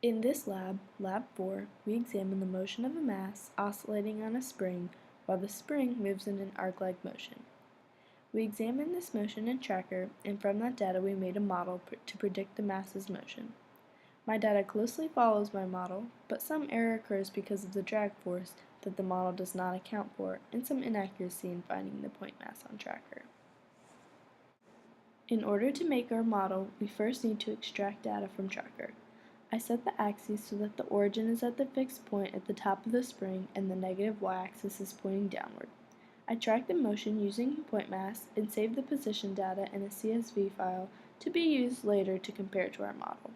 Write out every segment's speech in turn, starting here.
In this lab, Lab 4, we examine the motion of a mass oscillating on a spring while the spring moves in an arc-like motion. We examined this motion in Tracker, and from that data we made a model to predict the mass's motion. My data closely follows my model, but some error occurs because of the drag force that the model does not account for, and some inaccuracy in finding the point mass on Tracker. In order to make our model, we first need to extract data from Tracker. I set the axes so that the origin is at the fixed point at the top of the spring and the negative y-axis is pointing downward. I track the motion using point mass and save the position data in a CSV file to be used later to compare to our model.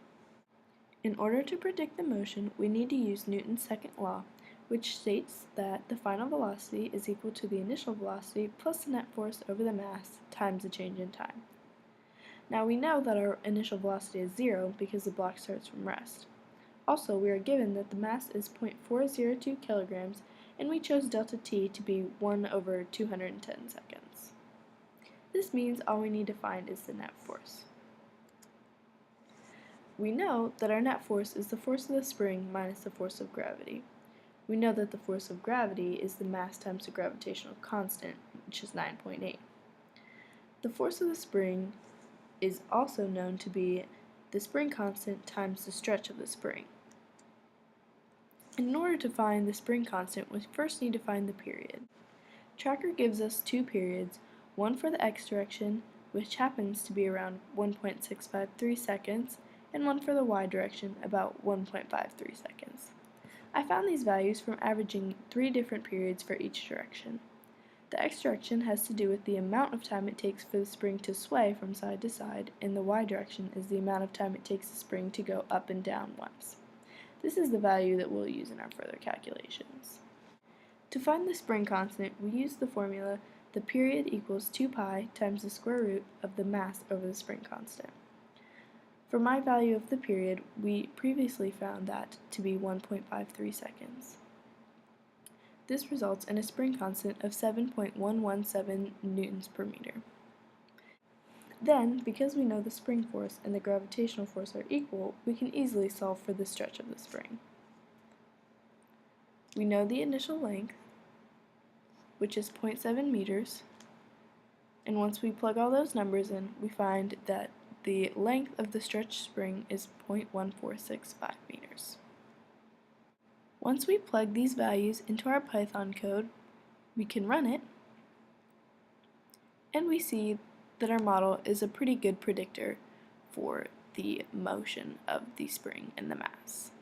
In order to predict the motion, we need to use Newton's second law, which states that the final velocity is equal to the initial velocity plus the net force over the mass times the change in time. Now we know that our initial velocity is 0 because the block starts from rest. Also, we are given that the mass is 0.402 kilograms, and we chose delta t to be 1 over 210 seconds. This means all we need to find is the net force. We know that our net force is the force of the spring minus the force of gravity. We know that the force of gravity is the mass times the gravitational constant, which is 9.8. The force of the spring is also known to be the spring constant times the stretch of the spring. In order to find the spring constant, we first need to find the period. Tracker gives us two periods, one for the x direction, which happens to be around 1.653 seconds, and one for the y direction, about 1.53 seconds. I found these values from averaging 3 different periods for each direction. The x direction has to do with the amount of time it takes for the spring to sway from side to side, and the y direction is the amount of time it takes the spring to go up and down once. This is the value that we'll use in our further calculations. To find the spring constant, we use the formula the period equals 2 pi times the square root of the mass over the spring constant. For my value of the period, we previously found that to be 1.53 seconds. This results in a spring constant of 7.117 newtons per meter. Then, because we know the spring force and the gravitational force are equal, we can easily solve for the stretch of the spring. We know the initial length, which is 0.7 meters, and once we plug all those numbers in, we find that the length of the stretched spring is 0.1465 meters. Once we plug these values into our Python code, we can run it, and we see that our model is a pretty good predictor for the motion of the spring and the mass.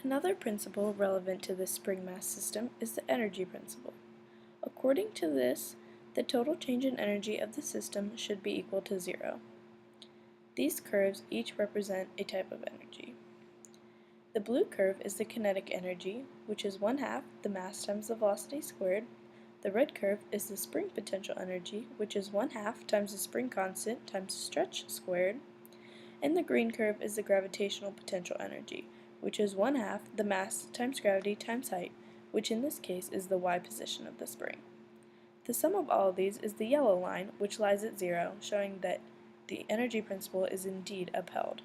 Another principle relevant to the spring mass system is the energy principle. According to this, the total change in energy of the system should be equal to 0. These curves each represent a type of energy. The blue curve is the kinetic energy, which is 1/2 the mass times the velocity squared. The red curve is the spring potential energy, which is 1/2 times the spring constant times the stretch squared. And the green curve is the gravitational potential energy, which is 1/2 the mass times gravity times height, which in this case is the y position of the spring. The sum of all of these is the yellow line, which lies at 0, showing that the energy principle is indeed upheld.